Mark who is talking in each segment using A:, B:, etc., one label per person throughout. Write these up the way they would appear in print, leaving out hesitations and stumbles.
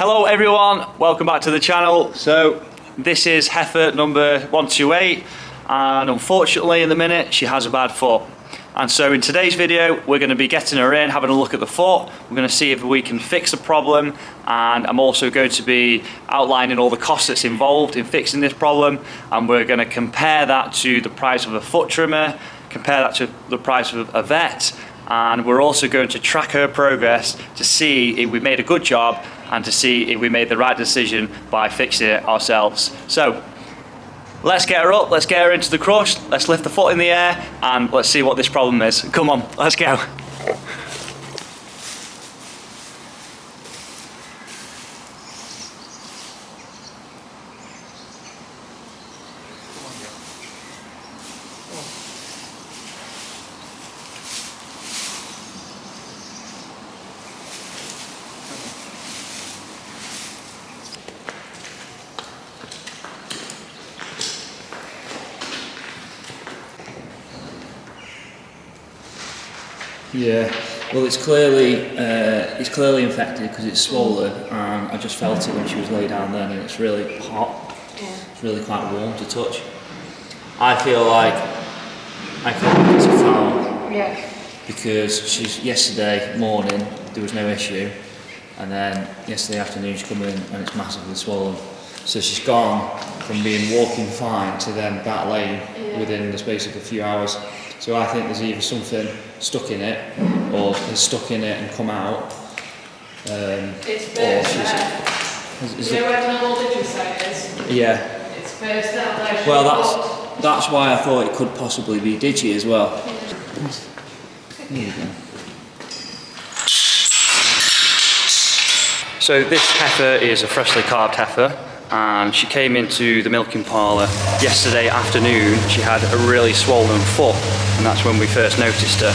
A: Hello everyone, welcome back to the channel. So this is heifer number 128 and unfortunately in the minute she has a bad foot. And so in today's video we're going to be getting her in, having a look at the foot. We're going to see if we can fix the problem, and I'm also going to be outlining all the costs that's involved in fixing this problem, and we're going to compare that to the price of a foot trimmer, compare that to the price of a vet, and we're also going to track her progress to see if we made a good job and to see if we made the right decision by fixing it ourselves. So let's get her up, let's get her into the crush, let's lift the foot in the air and let's see what this problem is. Come on, let's go.
B: Yeah, well it's clearly infected because it's swollen, and I just felt it when she was laid down then, and it's really hot. Yeah. It's really quite warm to touch. I feel like it's a foul. Yeah. Because yesterday morning there was no issue, and then yesterday afternoon she come in and it's massively swollen. So she's gone from being walking fine to then battling within the space of a few hours. So I think there's either something stuck in it, or is stuck in it and come out.
C: It's burst. You know where the normal digit site is?
B: Yeah.
C: It's burst out there.
B: Well, that's why I thought it could possibly be digi as well. Here you go.
A: So this heifer is a freshly calved heifer, and she came into the milking parlour yesterday afternoon. She had a really swollen foot, and that's when we first noticed her.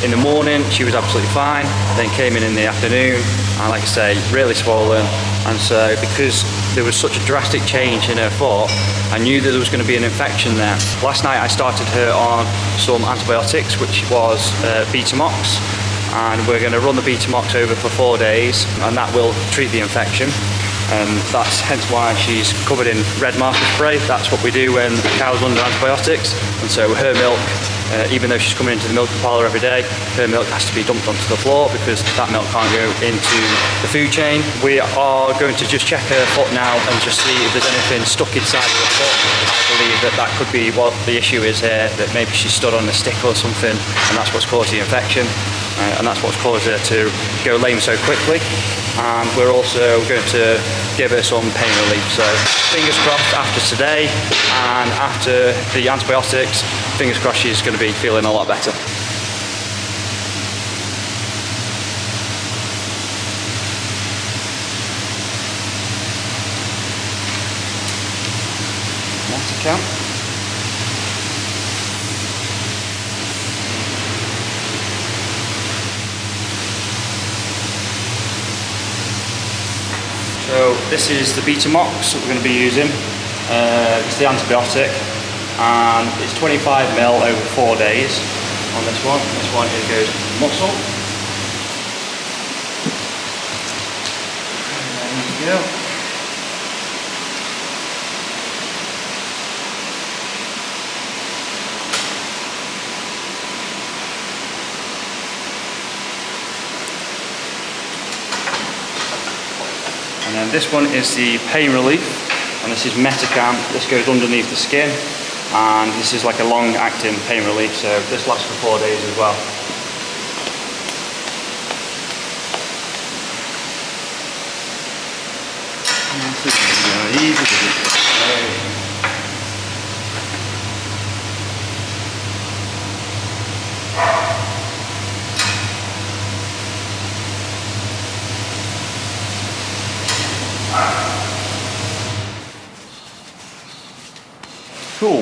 A: In the morning she was absolutely fine, then came in the afternoon and, like I say, really swollen. And so because there was such a drastic change in her foot, I knew that there was going to be an infection there. Last night I started her on some antibiotics, which was Betamox, and we're going to run the Betamox over for 4 days, and that will treat the infection. And that's hence why she's covered in red marker spray. That's what we do when the cow's under antibiotics. And so her milk, even though she's coming into the milking parlour every day, her milk has to be dumped onto the floor because that milk can't go into the food chain. We are going to just check her foot now and just see if there's anything stuck inside of the foot. I believe that could be what the issue is here, that maybe she stood on a stick or something, and that's what's caused the infection. And that's what's caused her to go lame so quickly. And we're also going to give her some pain relief. So fingers crossed after today and after the antibiotics, fingers crossed she's going to be feeling a lot better. That's a count. So this is the Betamox that we're going to be using. It's the antibiotic, and it's 25ml over 4 days on this one. This one it goes muscle. And there you go. And then this one is the pain relief, and this is Metacam. This goes underneath the skin, and this is like a long-acting pain relief, so this lasts for 4 days as well. Cool.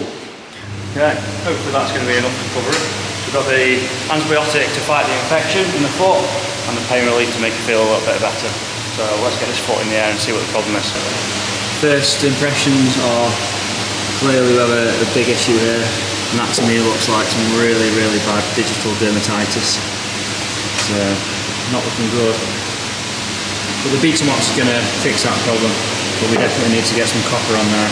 A: Okay, hopefully that's going to be enough to cover it. We've got the antibiotic to fight the infection in the foot, and the pain relief to make it feel a little bit better. So let's get this foot in the air and see what the problem is.
B: First impressions are clearly we have a big issue here, and that to me looks like some really, really bad digital dermatitis. It's not looking good. But the Betamop's is going to fix that problem, but we definitely need to get some copper on there,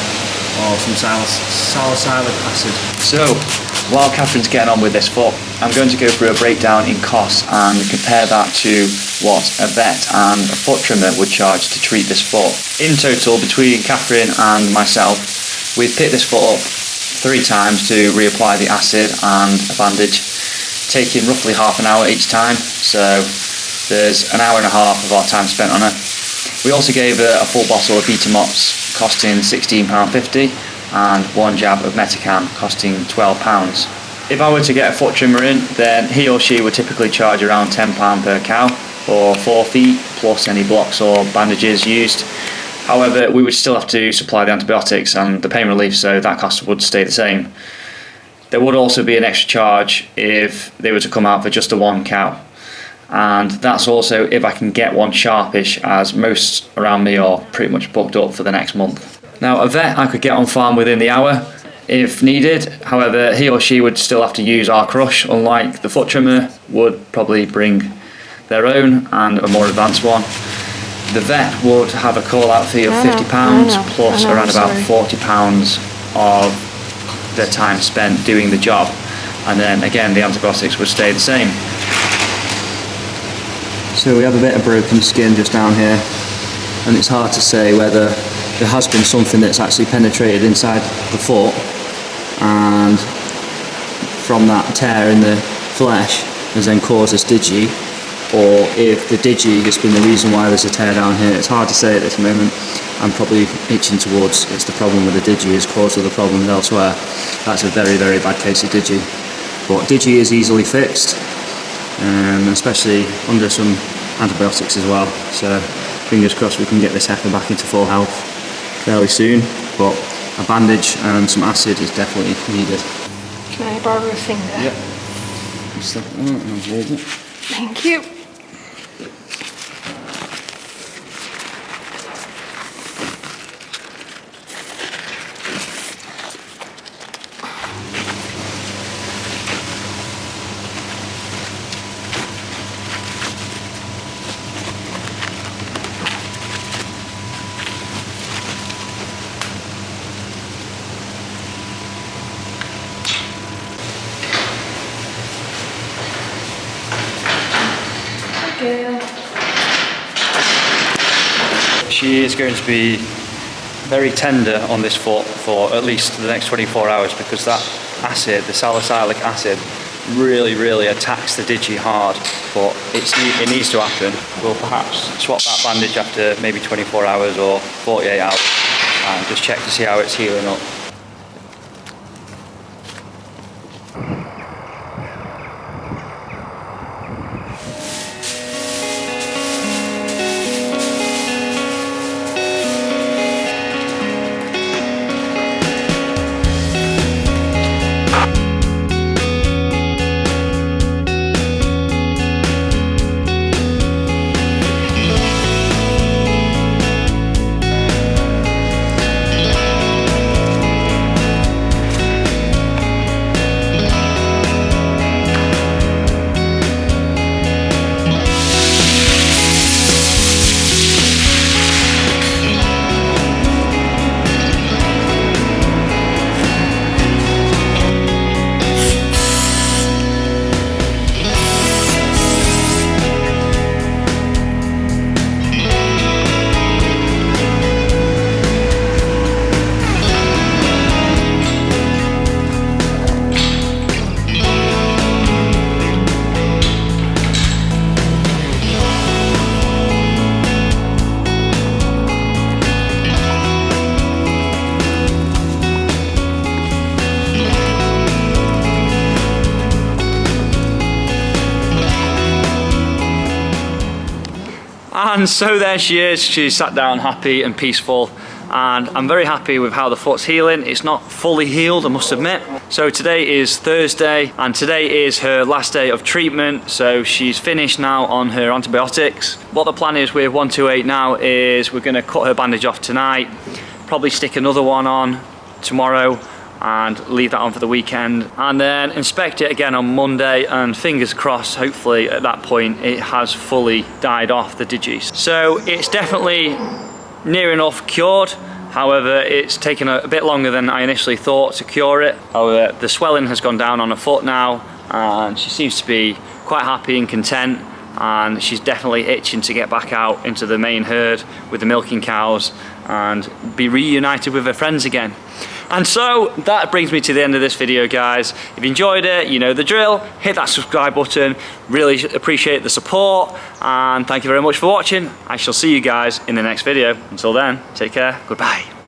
B: or some salicylic acid.
D: So, while Catherine's getting on with this foot, I'm going to go through a breakdown in costs and compare that to what a vet and a foot trimmer would charge to treat this foot. In total, between Catherine and myself, we've picked this foot up 3 times to reapply the acid and a bandage, taking roughly half an hour each time, so there's an hour and a half of our time spent on her. We also gave her a full bottle of Betamops costing £16.50 and 1 jab of Metacam costing £12. If I were to get a foot trimmer in, then he or she would typically charge around £10 per cow or 4 feet plus any blocks or bandages used. However, we would still have to supply the antibiotics and the pain relief, so that cost would stay the same. There would also be an extra charge if they were to come out for just the 1 cow. And that's also if I can get one sharpish, as most around me are pretty much booked up for the next month. Now, a vet I could get on farm within the hour if needed. However, he or she would still have to use our crush, unlike the foot trimmer would probably bring their own and a more advanced one. The vet would have a call out fee of £50 plus around about £40 of their time spent doing the job. And then again, the antibiotics would stay the same.
B: So we have a bit of broken skin just down here, and it's hard to say whether there has been something that's actually penetrated inside the foot, and from that tear in the flesh has then caused this digi, or if the digi has been the reason why there's a tear down here. It's hard to say at this moment. I'm probably itching towards it's the problem with the digi has caused other problems elsewhere. That's a very, very bad case of digi. But digi is easily fixed, especially under some antibiotics as well. So fingers crossed we can get this heifer back into full health fairly soon. But a bandage and some acid is definitely needed.
C: Can I borrow a finger?
B: Yep. Slip it on and hold it.
C: Thank you.
A: She is going to be very tender on this foot for at least the next 24 hours because that acid, the salicylic acid, really attacks the digi hard, but it needs to happen. We'll perhaps swap that bandage after maybe 24 hours or 48 hours and just check to see how it's healing up. And so there she is. She's sat down happy and peaceful, and I'm very happy with how the foot's healing. It's not fully healed, I must admit. So today is Thursday, and today is her last day of treatment, so she's finished now on her antibiotics. What the plan is with 128 now is we're going to cut her bandage off tonight, probably stick another one on tomorrow, and leave that on for the weekend, and then inspect it again on Monday, and fingers crossed, hopefully at that point it has fully died off, the digi. So it's definitely near enough cured. However, it's taken a bit longer than I initially thought to cure it. However, the swelling has gone down on her foot now, and she seems to be quite happy and content, and she's definitely itching to get back out into the main herd with the milking cows and be reunited with her friends again. And so that brings me to the end of this video, guys. If you enjoyed it, you know the drill. Hit that subscribe button. Really appreciate the support, and thank you very much for watching. I shall see you guys in the next video. Until then, take care. Goodbye.